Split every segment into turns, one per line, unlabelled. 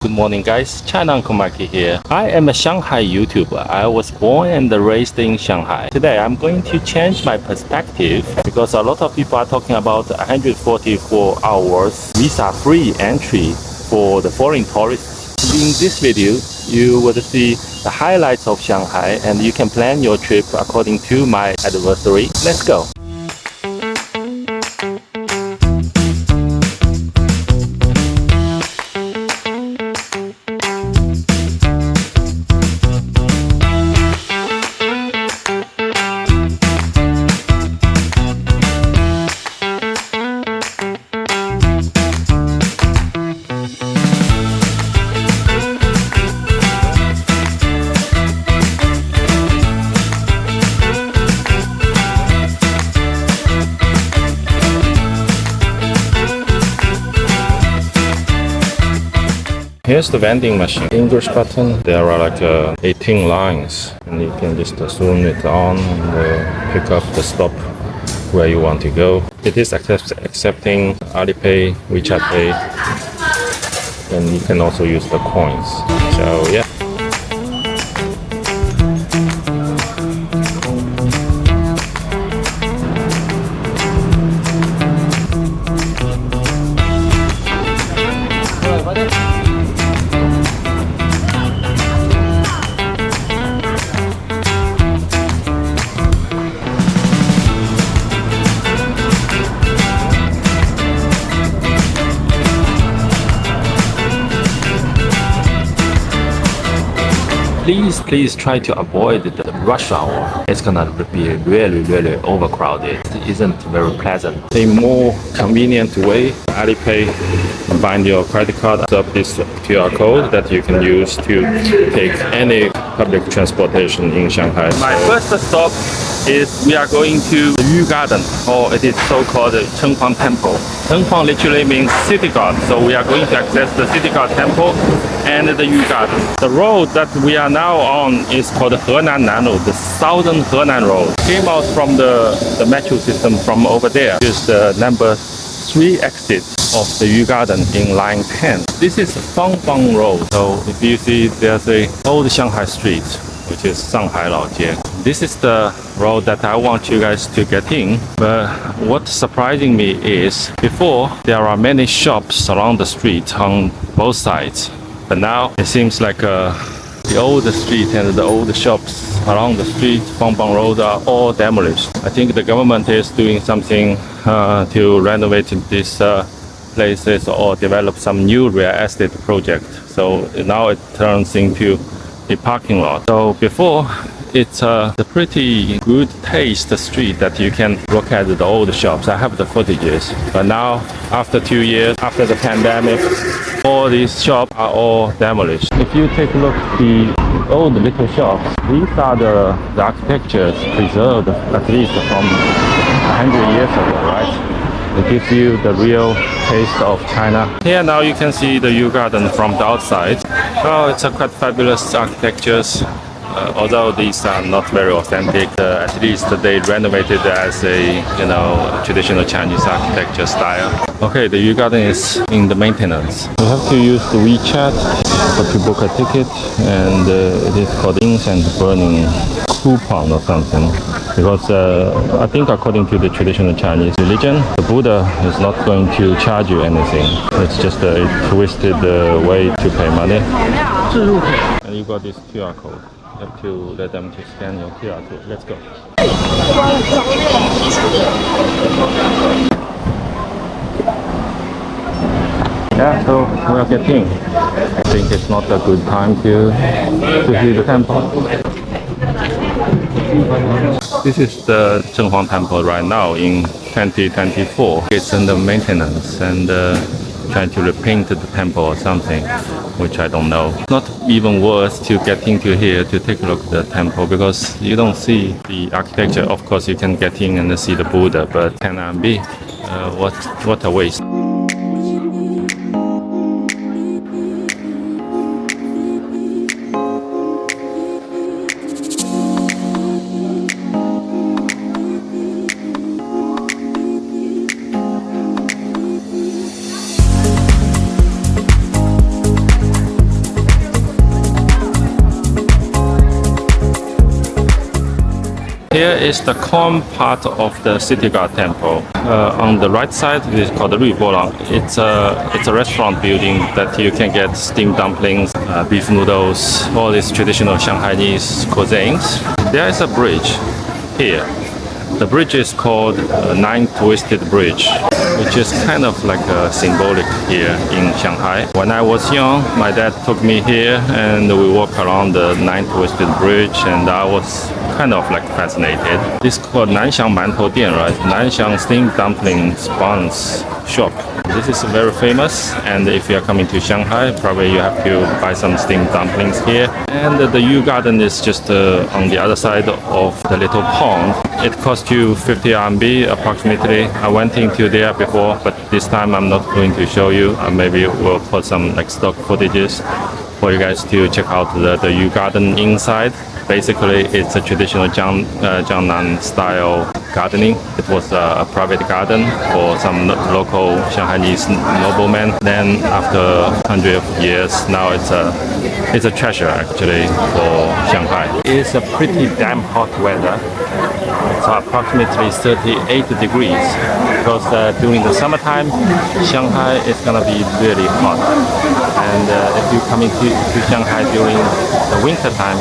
Good morning guys, China Uncle Mikey here. I am a Shanghai YouTuber. I was born and raised in Shanghai. Today I'm going to change my perspective because a lot of people are talking about 144 hours visa-free entry for the foreign tourists. In this video, you will see the highlights of Shanghai and you can plan your trip according to my advisory. Let's go! Here's the vending machine. English button. There are like 18 lines, and you can just zoom it on and pick up the stop where you want to go. It is accepting Alipay, WeChat Pay, and you can also use the coins. So yeah. Please try to avoid the rush hour. It's gonna be really overcrowded. It isn't very pleasant. A more convenient way, Alipay, bind your credit card up this QR code that you can use to take any public transportation in Shanghai. My first stop is we are going to the Yu Garden, or it is so-called Cheng Temple. Cheng literally means city god, so we are going to access the city god temple and the Yu Garden. The road that we are now on is called Henan Road, the Southern Henan Road. Came out from the metro system from over there. It's the number 3 exit of the Yu Garden in line 10. This is Fangbang Road. So if you see, there's a Old Shanghai Street, which is Shanghai Laojie. This is the road that I want you guys to get in. But what's surprising me is before there are many shops along the street on both sides. But now it seems like the old street and the old shops along the street, Fangbang Road, are all demolished. I think the government is doing something to renovate these places or develop some new real estate project. So now it turns into a parking lot. So before, it's a pretty good taste street that you can look at the old shops. I have the footages. But now, after 2 years, after the pandemic, all these shops are all demolished. If you take a look at the old little shops, these are the architectures preserved at least from 100 years ago, right? It gives you the real taste of China. Here now you can see the Yu Garden from the outside. Oh, it's a quite fabulous architectures. Although these are not very authentic, at least they renovated as a traditional Chinese architecture style. Okay, the Yu Garden is in the maintenance. You have to use the WeChat to book a ticket, and it is called incense burning coupon or something. Because I think according to the traditional Chinese religion, the Buddha is not going to charge you anything. It's just a twisted way to pay money. And you got this QR code. You have to let them to scan your QR code. Let's go. Yeah, so we are getting. I think it's not a good time to see the temple. This is the Chongyun Temple right now in 2024. It's under maintenance and trying to repaint the temple or something, which I don't know. Not even worth to get into here to take a look at the temple because you don't see the architecture. Of course, you can get in and see the Buddha, but 10 RMB, what a waste. Here is the calm part of the City Guard Temple. On the right side, it is called the Ruibolang. It's a restaurant building that you can get steamed dumplings, beef noodles, all these traditional Shanghainese cuisines. There is a bridge here. The bridge is called Nine Twisted Bridge, which is kind of like a symbolic here in Shanghai. When I was young, my dad took me here and we walked around the Nine Twisted Bridge and I was kind of like fascinated. This is called Nanxiang Mantou Dian, right? Nanxiang steamed dumplings buns shop. This is very famous, and if you are coming to Shanghai, probably you have to buy some steamed dumplings here. And the Yu Garden is just on the other side of the little pond. It cost you 50 RMB approximately. I went into there before, but this time I'm not going to show you. Maybe we'll put some like stock footages for you guys to check out the Yu Garden inside. Basically, it's a traditional Jiangnan style gardening. It was a private garden for some local Shanghainese noblemen. Then after hundreds of years, now it's a treasure actually for Shanghai. It's a pretty damn hot weather. It's approximately 38 degrees because during the summertime, Shanghai is gonna be really hot. And if you come into Shanghai during the winter time,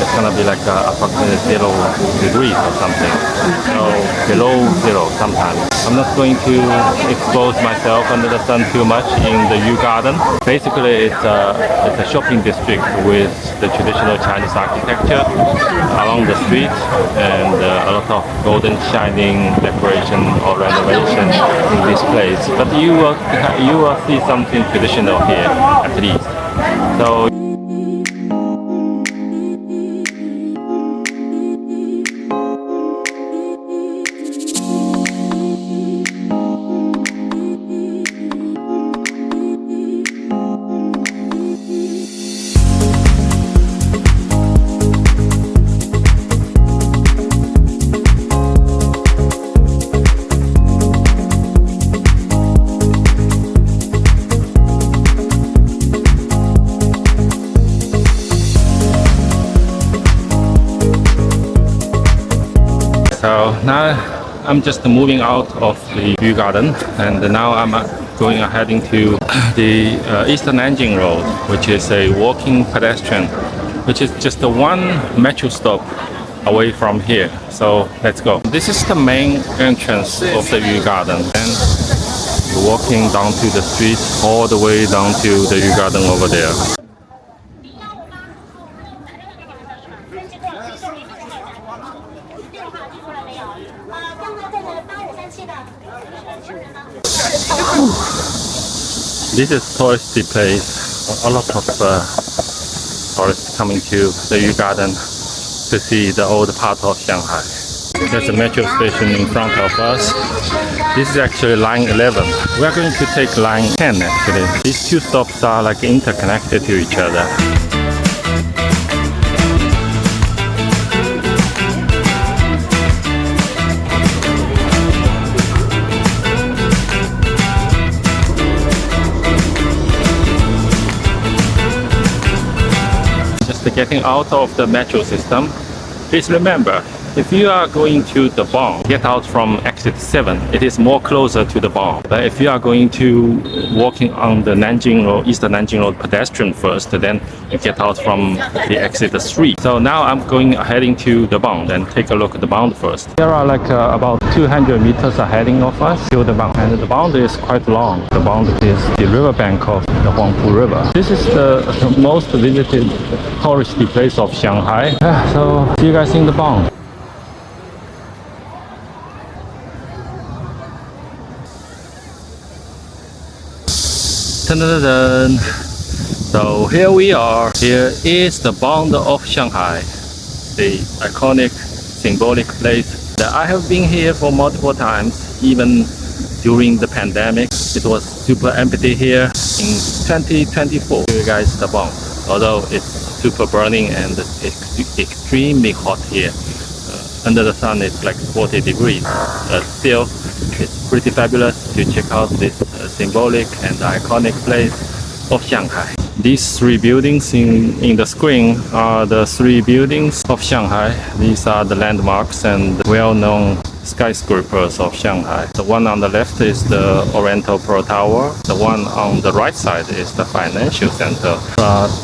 it's gonna be like approximately 0 degrees or something. So below zero sometimes. I'm not going to expose myself under the sun too much in the Yu Garden. Basically, it's a shopping district with the traditional Chinese architecture along the street and a lot of golden shining decoration or renovation in this place. But you will see something traditional here at least. So. So now I'm just moving out of the Yu Garden, and now I'm heading to the Eastern Nanjing Road, which is a walking pedestrian, which is just the one metro stop away from here. So let's go. This is the main entrance of the Yu Garden, and walking down to the street all the way down to the Yu Garden over there. This is touristy place. A lot of tourists coming to the Yu Garden to see the old part of Shanghai. There's a metro station in front of us. This is actually line 11. We are going to take line 10 actually. These two stops are like interconnected to each other. Getting out of the metro system, please remember, if you are going to the Bund, get out from exit 7. It is more closer to the Bund. But if you are going to walking on the Nanjing Road, Eastern Nanjing Road pedestrian first, then you get out from the exit 3. So now I'm heading to the Bund and take a look at the Bund first. There are like about 200 meters aheading of us to the Bund, and the Bund is quite long. The Bund is the riverbank of the Huangpu River. This is the most visited touristy place of Shanghai. So see you guys in the Bund. Dun-dun-dun-dun. So here we are. Here is the Bund of Shanghai, the iconic, symbolic place that I have been here for multiple times, even during the pandemic. It was super empty here in 2024. Here guys, the Bund. Although it's super burning and it's extremely hot here. Under the sun it's like 40 degrees. Still, it's pretty fabulous to check out this symbolic and iconic place of Shanghai. These three buildings in the screen are the three buildings of Shanghai. These are the landmarks and well-known skyscrapers of Shanghai. The one on the left is the Oriental Pearl Tower. The one on the right side is the financial center.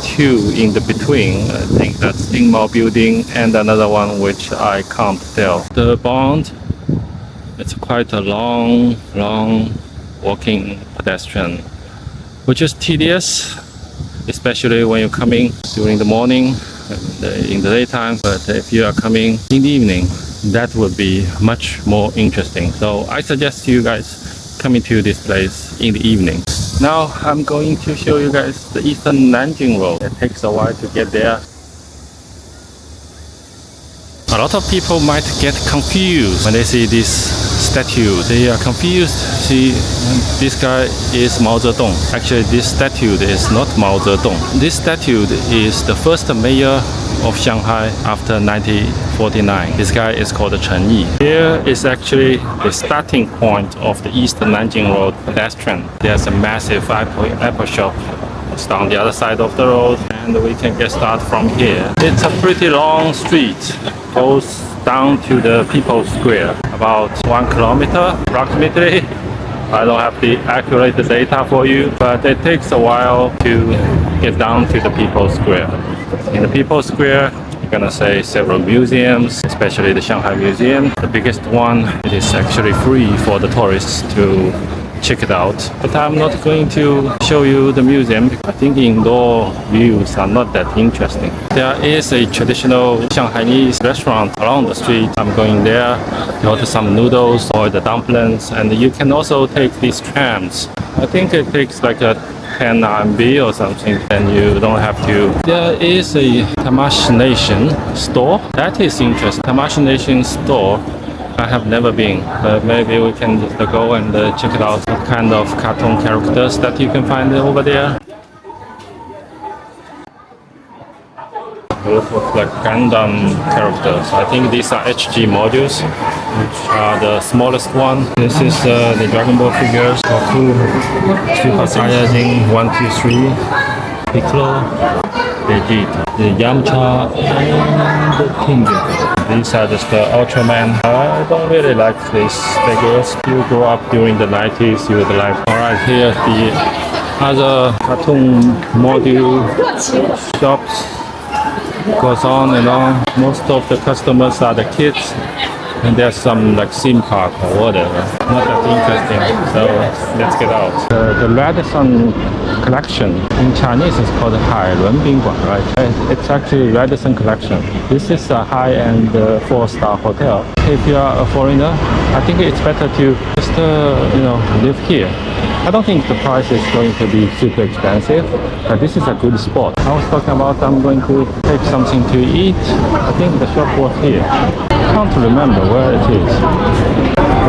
Two in the between, I think that's Jing Road building and another one which I can't tell. The Bund, it's quite a long walking pedestrian, which is tedious, especially when you're coming during the morning and in the daytime. But if you are coming in the evening, that would be much more interesting. So I suggest you guys coming to this place in the evening. Now I'm going to show you guys the eastern Nanjing Road. It takes a while to get there. A lot of people might get confused when they see this statue. They are confused. See, this guy is Mao Zedong. Actually, this statue is not Mao Zedong. This statue is the first mayor of Shanghai after 1949. This guy is called Cheng. Here is actually the starting point of the eastern Nanjing Road pedestrian. There's a massive Apple shop. It's on the other side of the road, and we can get started from here. It's a pretty long street. Goes down to the People's Square, about 1 kilometer approximately. I don't have the accurate data for you, but it takes a while to get down to the People's Square. In the People's Square, you're gonna see several museums, especially the Shanghai Museum. The biggest one, it is actually free for the tourists to check it out. But I'm not going to show you the museum because I think indoor views are not that interesting. There is a traditional Shanghainese restaurant along the street. I'm going there to order some noodles or the dumplings, and you can also take these trams. I think it takes like a 10 RMB or something, and you don't have to. There is a Tamash Nation store. That is interesting. Tamash Nation store, I have never been, but maybe we can just go and check it out. What kind of cartoon characters that you can find over there. It looks like Gundam characters. I think these are HG modules, which are the smallest one. This is the Dragon Ball figures. Goku, Super Saiyajin 1, 2, 3, Piccolo, Vegeta, the Yamcha, and the King. These are just the Ultraman. I don't really like these figures. If you grow up during the 90s, you would like. Alright, here's the other cartoon module shops. Goes on and on. Most of the customers are the kids, and there's some like theme park or whatever. Not that interesting, so let's get out. The Radisson collection in Chinese is called Hai Lun Bingguan, right? It's actually Radisson collection. This is a high-end 4-star hotel. If you are a foreigner, I think it's better to just live here. I don't think the price is going to be super expensive, but this is a good spot. I was talking about I'm going to take something to eat. I think the shop was here. I can't remember where it is.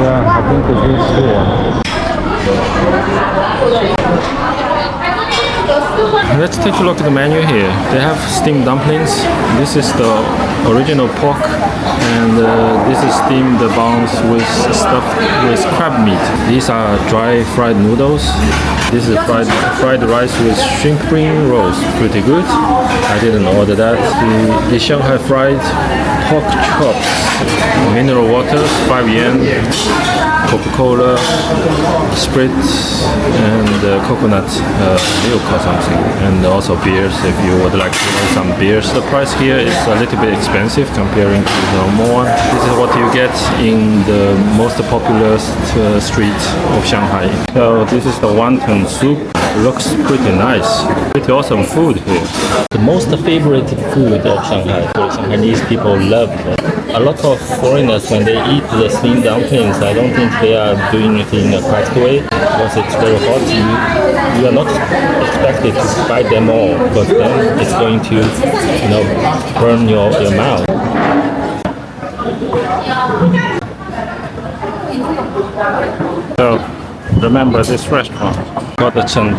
Yeah, I think it is here. Let's take a look at the menu here. They have steamed dumplings. This is the original pork, and this is steamed buns with stuffed with crab meat. These are dry fried noodles. This is fried rice with shrimp green rolls. Pretty good. I didn't order that. The Shanghai fried pork chops, mineral waters, 5 yen. Coca-Cola, spritz, and coconut milk or something, and also beers if you would like to buy some beers. The price here is a little bit expensive comparing to the normal one. This is what you get in the most popular street of Shanghai. So this is the wonton soup. It looks pretty nice. Pretty awesome food here. The most favorite food of Shanghai, so Shanghainese people love it. A lot of foreigners, when they eat the steamed dumplings, I don't think they are doing it in a correct way because it's very hot. You are not expected to bite them all, because then it's going to, burn your mouth. So remember this restaurant called the Cheng.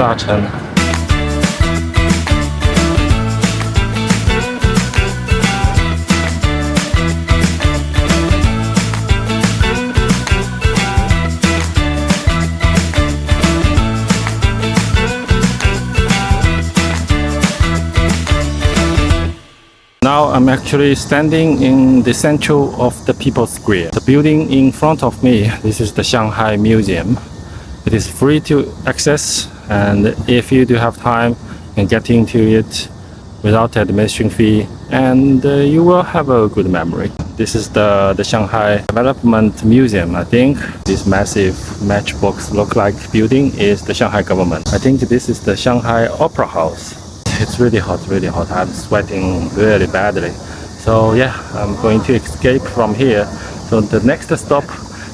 I'm actually standing in the center of the People's Square. The building in front of me, this is the Shanghai Museum. It is free to access, and if you do have time, you can get into it without admission fee, and you will have a good memory. This is the Shanghai Development Museum. I think this massive matchbox look-like building is the Shanghai government. I think this is the Shanghai Opera House. It's really hot, really hot. I'm sweating really badly. So yeah, I'm going to escape from here. So the next stop,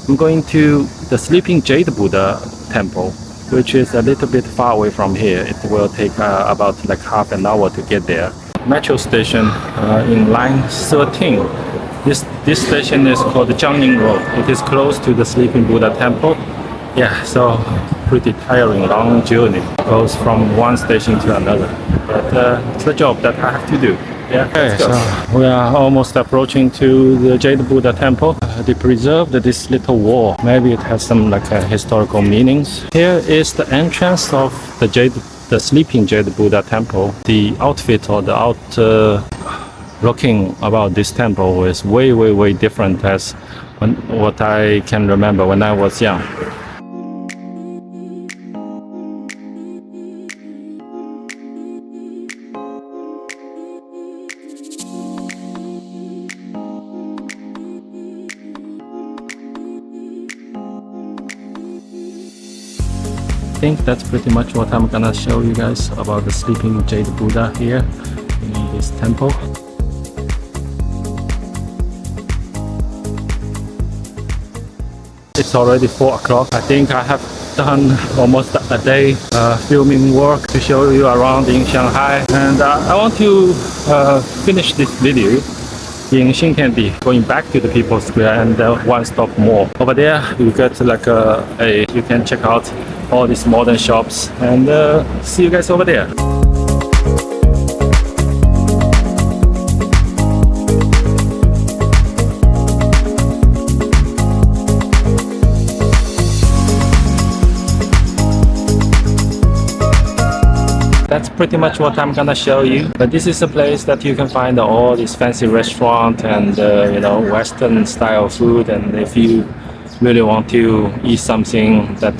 I'm going to the sleeping Jade Buddha Temple, which is a little bit far away from here. It will take about like half an hour to get there. Metro station in line 13. This station is called Chongyun Road. It is close to the sleeping Buddha Temple. Yeah, so pretty tiring, long journey. Goes from one station to another. But it's the job that I have to do. Yeah, okay, so we are almost approaching to the Jade Buddha Temple. They preserved this little wall. Maybe it has some like historical meanings. Here is the entrance of the sleeping Jade Buddha Temple. The outfit or the looking about this temple is way different as what I can remember when I was young. I think that's pretty much what I'm gonna show you guys about the sleeping Jade Buddha here in this temple. It's already 4 o'clock. I think I have done almost a day filming work to show you around in Shanghai, and I want to finish this video in Xintiandi, going back to the People's Square and one stop more. Over there you get like you can check out all these modern shops, and see you guys over there. That's pretty much what I'm gonna show you. But this is a place that you can find all these fancy restaurants and you know, Western style food. And if you really want to eat something that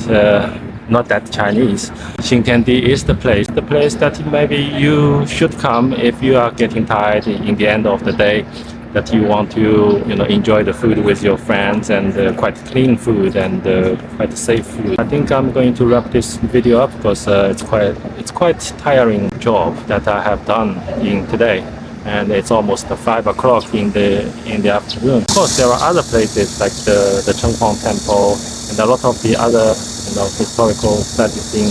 not that Chinese, Xintiandi is the place that maybe you should come if you are getting tired in the end of the day, that you want to, you know, enjoy the food with your friends, and quite clean food and quite safe food. I think I'm going to wrap this video up because it's quite tiring job that I have done in today, and it's almost 5 o'clock in the afternoon. Of course, there are other places like the Chongyun Temple and a lot of the other, you know, historical sightseeing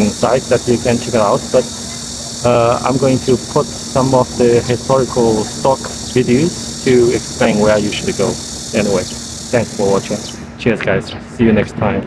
sites that you can check out. But I'm going to put some of the historical stock videos to explain where you should go. Anyway, thanks for watching. Cheers guys, see you next time.